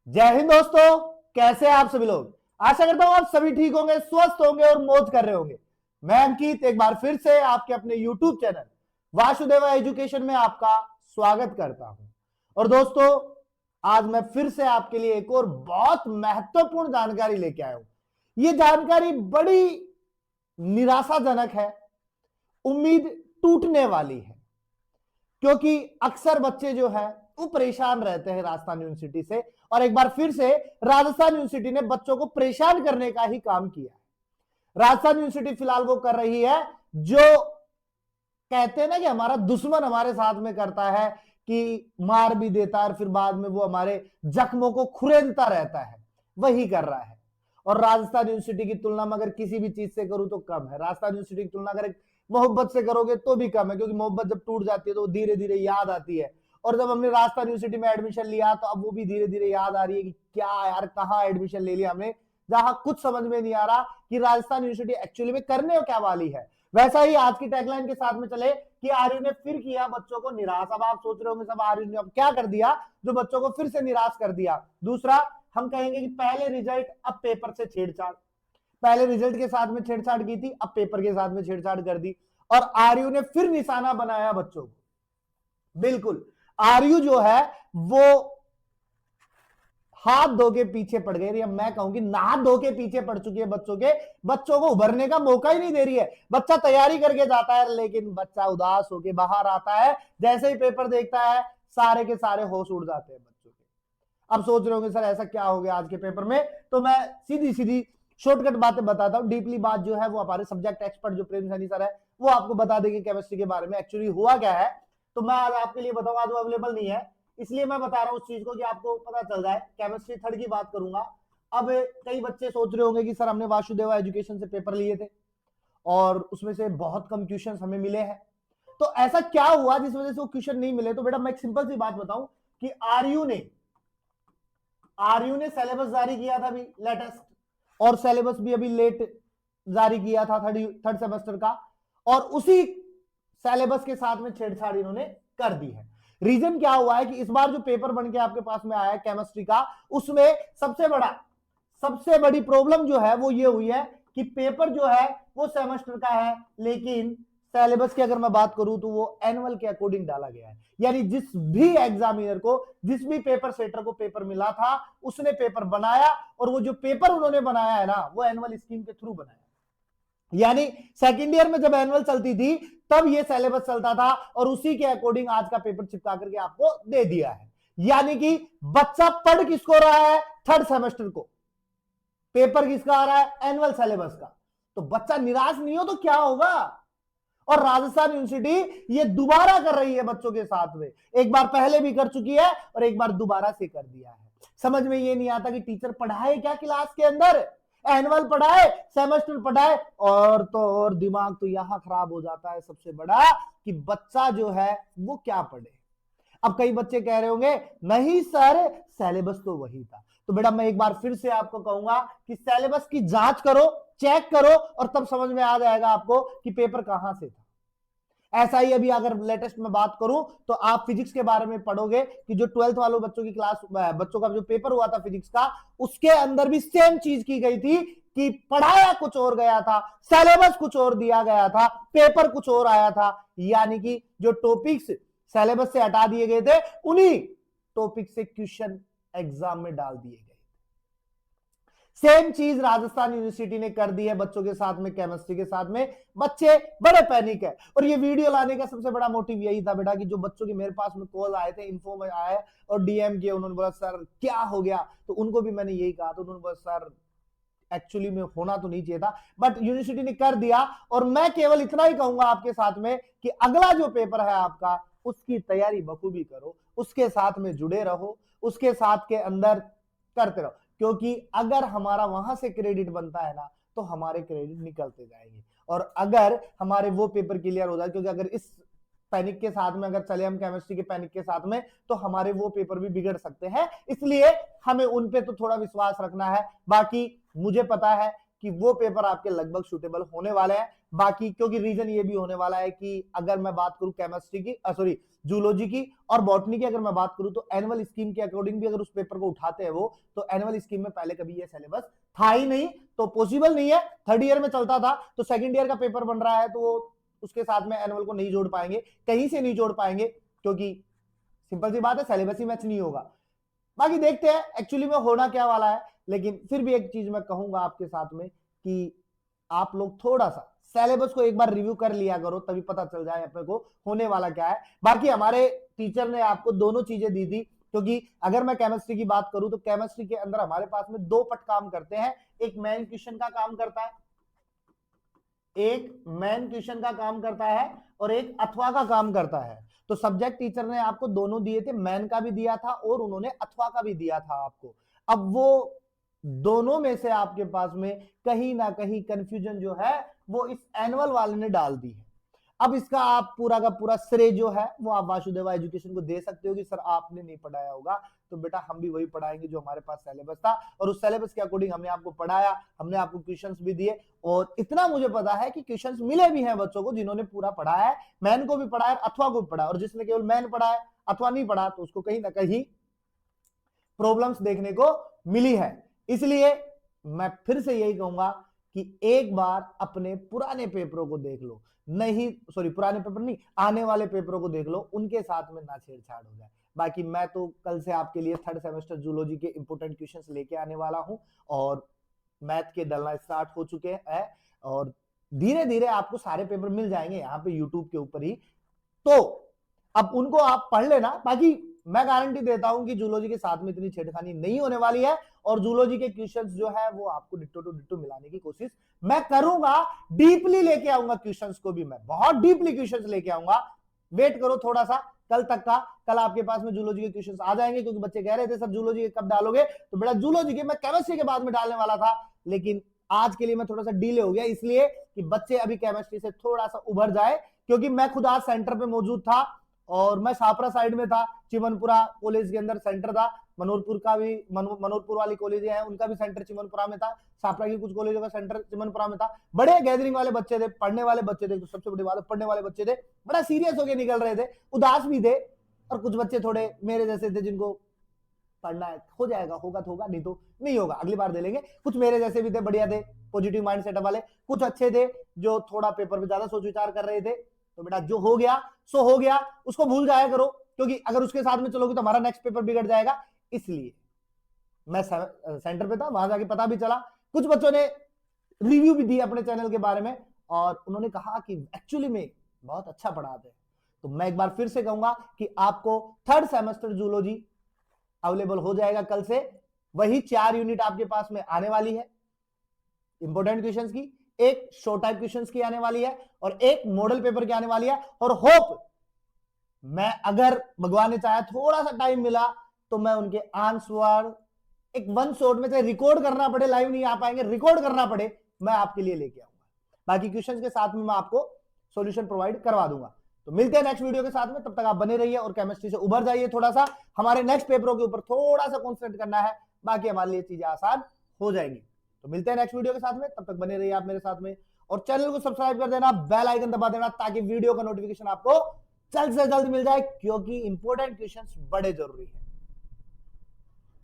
जय हिंद दोस्तों। कैसे हैं आप सभी लोग। आशा करता हूं आप सभी ठीक होंगे, स्वस्थ होंगे और मौज कर रहे होंगे। मैं अंकित एक बार फिर से आपके अपने YouTube चैनल वासुदेवा एजुकेशन में आपका स्वागत करता हूं। और दोस्तों, आज मैं फिर से आपके लिए एक और बहुत महत्वपूर्ण जानकारी लेके आया हूं। यह जानकारी बड़ी निराशाजनक है, उम्मीद टूटने वाली है, क्योंकि अक्सर बच्चे जो है वो परेशान रहते हैं राजस्थान यूनिवर्सिटी से। और एक बार फिर से राजस्थान यूनिवर्सिटी ने बच्चों को परेशान करने का ही काम किया है। राजस्थान यूनिवर्सिटी फिलहाल वो कर रही है जो कहते हैं ना कि हमारा दुश्मन हमारे साथ में करता है, कि मार भी देता है और फिर बाद में वो हमारे जख्मों को खुरेदता रहता है, वही कर रहा है। और राजस्थान यूनिवर्सिटी की तुलना में अगर किसी भी चीज से करूं तो कम है। राजस्थान यूनिवर्सिटी की तुलना अगर मोहब्बत से करोगे तो भी कम है, क्योंकि मोहब्बत जब टूट जाती है तो धीरे धीरे याद आती है। और जब हमने राजस्थान यूनिवर्सिटी में एडमिशन लिया तो अब वो भी धीरे धीरे याद आ रही है कि क्या यार, कहाँ एडमिशन ले लिया हमने, जहां कुछ समझ में नहीं आ रहा कि राजस्थान यूनिवर्सिटी एक्चुअली में करने क्या वाली है। वैसा ही आज की टैगलाइन के साथ में चले कि आर्यू ने फिर किया बच्चों को निराश। अब आप सोच रहे होंगे सब आर्यू ने अब क्या कर दिया जो बच्चों को फिर से निराश कर दिया। दूसरा, हम कहेंगे कि पहले रिजल्ट अब पेपर से छेड़छाड़, पहले रिजल्ट के साथ में छेड़छाड़ की थी, अब पेपर के साथ में छेड़छाड़ कर दी और आर्यू ने फिर निशाना बनाया बच्चों को। बिल्कुल, आर्यू जो है वो हाथ धो के पीछे पड़ गई, या मैं कहूंगी नहा धो के पीछे पड़ चुकी है बच्चों के। बच्चों को उभरने का मौका ही नहीं दे रही है। बच्चा तैयारी करके जाता है लेकिन बच्चा उदास होके बाहर आता है, जैसे ही पेपर देखता है सारे के सारे होश उड़ जाते हैं बच्चों के। अब सोच रहे होंगे सर ऐसा क्या हो गया आज के पेपर में, तो मैं सीधी सीधी शॉर्टकट बातें बताता हूं। डीपली बात जो है वो हमारे सब्जेक्ट एक्सपर्ट जो प्रेम सैनी सर है वो आपको बता देंगे केमिस्ट्री के बारे में एक्चुअली हुआ क्या है। तो मैं आज आपके लिए बताऊंगा, आज वो अवेलेबल नहीं है इसलिए मैं बता रहा हूं उस चीज को कि आपको पता चल जाए। केमिस्ट्री थर्ड की बात करूंगा। अब कई बच्चे सोच रहे होंगे कि सर हमने वासुदेवा एजुकेशन से पेपर लिए थे और उसमें से बहुत कम क्वेश्चन हमें मिले हैं, तो ऐसा क्या हुआ जिस वजह से वो क्वेश्चन नहीं मिले। तो बेटा मैं एक सिंपल सी बात बताऊं कि आरयू ने सिलेबस जारी किया था अभी लेटेस्ट, और सिलेबस भी अभी लेट जारी किया था थर्ड सेमेस्टर का, और उसी सिलेबस के साथ में छेड़छाड़ इन्होंने कर दी है। रीजन क्या हुआ है कि इस बार जो पेपर बन के आपके पास में आया है केमिस्ट्री का, उसमें सबसे बड़ी प्रॉब्लम जो है वो ये हुई है कि पेपर जो है वो सेमेस्टर का है, लेकिन सिलेबस की अगर मैं बात करूं तो वो एनुअल के अकॉर्डिंग डाला गया है। यानी जिस भी एग्जामिनर को, जिस भी पेपर सेटर को पेपर मिला था उसने पेपर बनाया, और वो जो पेपर उन्होंने बनाया है ना वो एनुअल स्कीम के थ्रू बनाया। यानी सेकेंड ईयर में जब एनुअल चलती थी तब ये सिलेबस चलता था और उसी के अकॉर्डिंग आज का पेपर चिपका करके आपको दे दिया है। यानी कि बच्चा पढ़ किसको रहा है, थर्ड सेमेस्टर को, पेपर किसका आ रहा है, एनुअल सिलेबस का। तो बच्चा निराश नहीं हो तो क्या होगा। और राजस्थान यूनिवर्सिटी ये दोबारा कर रही है बच्चों के साथ में, एक बार पहले भी कर चुकी है और एक बार दोबारा से कर दिया है। समझ में ये नहीं आता कि टीचर पढ़ाए क्या क्लास के अंदर, एनुअल पढ़ाए, सेमेस्टर पढ़ाए, और तो और दिमाग तो यहां खराब हो जाता है सबसे बड़ा कि बच्चा जो है वो क्या पढ़े। अब कई बच्चे कह रहे होंगे नहीं सर सिलेबस तो वही था। तो बेटा मैं एक बार फिर से आपको कहूंगा कि सिलेबस की जांच करो, चेक करो, और तब समझ में आ जाएगा आपको कि पेपर कहां से था। ऐसा ही अभी अगर लेटेस्ट में बात करूं तो आप फिजिक्स के बारे में पढ़ोगे कि जो 12th वालों बच्चों की क्लास, बच्चों का जो पेपर हुआ था फिजिक्स का, उसके अंदर भी सेम चीज की गई थी कि पढ़ाया कुछ और गया था, सिलेबस कुछ और दिया गया था, पेपर कुछ और आया था। यानी कि जो टॉपिक्स सिलेबस से हटा दिए गए थे उन्हीं टॉपिक से क्वेश्चन एग्जाम में डाल दिए गए। सेम चीज राजस्थान यूनिवर्सिटी ने कर दी है बच्चों के साथ में, केमिस्ट्री के साथ में। बच्चे बड़े पैनिक है, और ये वीडियो लाने का सबसे बड़ा मोटिव यही था बेटा कि जो बच्चों की मेरे पास में कॉल आए थे, इन्फो में आए और डीएम किए, उन्होंने बोला सर क्या हो गया, तो उनको भी मैंने यही कहा। तो उन्होंने बोला सर एक्चुअली में होना तो नहीं चाहिए था, बट यूनिवर्सिटी ने कर दिया। और मैं केवल इतना ही कहूंगा आपके साथ में कि अगला जो पेपर है आपका उसकी तैयारी बखूबी करो, उसके साथ में जुड़े रहो, उसके साथ के अंदर करते रहो, क्योंकि अगर हमारा वहां से क्रेडिट बनता है ना तो हमारे क्रेडिट निकलते जाएंगे। और अगर हमारे वो पेपर क्लियर हो जाए, क्योंकि अगर इस पैनिक के साथ में अगर चले हम, केमिस्ट्री के पैनिक के साथ में, तो हमारे वो पेपर भी बिगड़ सकते हैं। इसलिए हमें उन पे तो थोड़ा विश्वास रखना है। बाकी मुझे पता है कि वो पेपर आपके लगभग सूटेबल होने वाले हैं। बाकी क्योंकि रीजन ये भी होने वाला है कि अगर मैं बात करूं केमिस्ट्री की, सॉरी जूलॉजी की और बॉटनी की अगर मैं बात करूं, तो एनुअल स्कीम के अकॉर्डिंग भी अगर उस पेपर को उठाते हैं वो, तो एनुअल स्कीम में पहले कभी ये सिलेबस था ही नहीं, तो पॉसिबल नहीं है। थर्ड ईयर में चलता था, तो सेकंड ईयर का पेपर बन रहा है, तो वो उसके साथ में एनुअल को नहीं जोड़ पाएंगे, कहीं से नहीं जोड़ पाएंगे, क्योंकि सिंपल सी बात है सिलेबस ही मैच नहीं होगा। बाकी देखते हैं एक्चुअली में होना क्या वाला है। लेकिन फिर भी एक चीज मैं कहूंगा आपके साथ में कि आप लोग थोड़ा सा सिलेबस को एक बार रिव्यू कर लिया करो, तभी पता चल जाए अपने को होने वाला क्या है। बाकी हमारे टीचर ने आपको दोनों चीजें दी थी, क्योंकि अगर मैं केमिस्ट्री की बात करूं तो केमिस्ट्री के अंदर हमारे पास में दो पट काम करते हैं, एक मेन क्वेश्चन का काम करता है, एक मेन क्वेश्चन का काम करता है और एक अथवा का काम करता है। तो सब्जेक्ट टीचर ने आपको दोनों दिए थे, मैन का भी दिया था और उन्होंने अथवा का भी दिया था आपको। अब वो दोनों में से आपके पास में कहीं ना कहीं कंफ्यूजन जो है वो इस एनुअल वाले ने डाल दी है। अब इसका आप पूरा का पूरा श्रेय जो है वो आप वासुदेवा एजुकेशन को दे सकते हो कि सर आपने नहीं पढ़ाया होगा, तो बेटा हम भी वही पढ़ाएंगे जो हमारे पास सिलेबस था, और उस सिलेबस के अकॉर्डिंग हमने आपको पढ़ाया, हमने आपको क्वेश्चंस भी दिए। और इतना मुझे पता है कि क्वेश्चंस मिले भी हैं बच्चों को जिन्होंने पूरा पढ़ा है, मैन को भी पढ़ा है, अथवा को भी पढ़ा है, और जिसने केवल मैन पढ़ा है अथवा नहीं पढ़ा, तो उसको कहीं ना कहीं प्रॉब्लम्स देखने को मिली है। इसलिए मैं फिर से यही कहूंगा कि एक बार अपने पुराने पेपरों को देख लो, नहीं सॉरी पुराने पेपर नहीं, आने वाले पेपरों को देख लो, उनके साथ में ना छेड़छाड़ हो जाए। बाकी मैं तो कल से आपके लिए थर्ड सेमेस्टर जूलॉजी के इंपोर्टेंट क्वेश्चंस लेके आने वाला हूं, और मैथ के डलना स्टार्ट हो चुके हैं, और धीरे धीरे आपको सारे पेपर मिल जाएंगे यहाँ पे यूट्यूब के ऊपर ही। तो अब उनको आप पढ़ लेना। बाकी मैं गारंटी देता हूं कि जूलॉजी के साथ में इतनी छेड़खानी नहीं होने वाली है, और जूलॉजी के क्वेश्चंस जो है वो आपको डिट्टो टू डिट्टो मिलाने की कोशिश मैं करूंगा। डीपली लेके आऊंगा क्वेश्चंस को भी, मैं बहुत डीपली क्वेश्चंस लेके आऊंगा। वेट करो थोड़ा सा कल तक का, कल आपके पास में जूलॉजी के क्वेश्चंस आ जाएंगे, क्योंकि बच्चे कह रहे थे सर जूलॉजी के कब डालोगे, तो बेटा जूलॉजी के मैं केमिस्ट्री के बाद में डालने वाला था, लेकिन आज के लिए मैं थोड़ा सा डिले हो गया, इसलिए कि बच्चे अभी केमिस्ट्री से थोड़ा सा उभर जाए। क्योंकि मैं खुद आज सेंटर पे मौजूद था, और मैं छापरा साइड में था, चिमनपुरा कॉलेज के अंदर सेंटर था, मनोरपुर का भी मनोरपुर वाली कॉलेज है उनका भी सेंटर चिमनपुरा में था, छापरा की कुछ कॉलेजों का सेंटर चिमनपुरा में था। बड़े गैदरिंग वाले बच्चे थे, पढ़ने वाले बच्चे थे, तो सबसे बड़ी बात है पढ़ने वाले बच्चे थे, बड़ा सीरियस होकर निकल रहे थे, उदास भी थे, और कुछ बच्चे थोड़े मेरे जैसे थे जिनको पढ़ना है, हो जाएगा, होगा तो होगा, नहीं तो नहीं होगा, अगली बार दे लेंगे। कुछ मेरे जैसे भी थे, बढ़िया थे, पॉजिटिव माइंड सेटअप वाले, कुछ अच्छे थे जो थोड़ा पेपर पे ज्यादा सोच विचार कर रहे थे। तो बेटा जो हो गया सो हो गया, उसको भूल जाया करो, क्योंकि अगर उसके साथ में चलोगे तो हमारा नेक्स्ट पेपर बिगड़ जाएगा। इसलिए मैं सेंटर पे था, वहां जाके पता भी चला, कुछ बच्चों ने रिव्यू भी दी अपने चैनल के बारे में, और उन्होंने कहा कि एक्चुअली में बहुत अच्छा पढ़ाते हैं। तो मैं एक बार फिर से कहूंगा कि आपको थर्ड सेमेस्टर जूलॉजी अवेलेबल हो जाएगा कल से। वही 4 यूनिट आपके पास में आने वाली है इंपोर्टेंट क्वेश्चंस की, एक शॉर्ट टाइप क्वेश्चंस की आने वाली है, और एक मॉडल पेपर की आने वाली है। और होप मैं अगर भगवान ने चाहा थोड़ा सा टाइम मिला तो मैं उनके आंसर एक वन शॉट में, चाहे रिकॉर्ड करना पड़े, लाइव नहीं आ पाएंगे, रिकॉर्ड करना पड़े, मैं आपके लिए लेके आऊंगा। बाकी क्वेश्चंस के साथ में मैं आपको सॉल्यूशन प्रोवाइड करवा दूंगा। तो मिलते हैं नेक्स्ट वीडियो के साथ में, तब तक आप बने रहिए और केमिस्ट्री से उभर जाइए। थोड़ा सा हमारे नेक्स्ट पेपरों के ऊपर थोड़ा सा कॉन्सेंट्रेट करना है, बाकी हमारे लिए चीजें आसान हो जाएंगी। तो मिलते हैं नेक्स्ट वीडियो के साथ में, तब तक बने रहिए आप मेरे साथ में, और चैनल को सब्सक्राइब कर देना, बेल आइकन दबा देना, ताकि वीडियो का नोटिफिकेशन आपको जल्द से जल्द मिल जाए, क्योंकि इंपॉर्टेंट क्वेश्चंस बड़े जरूरी है।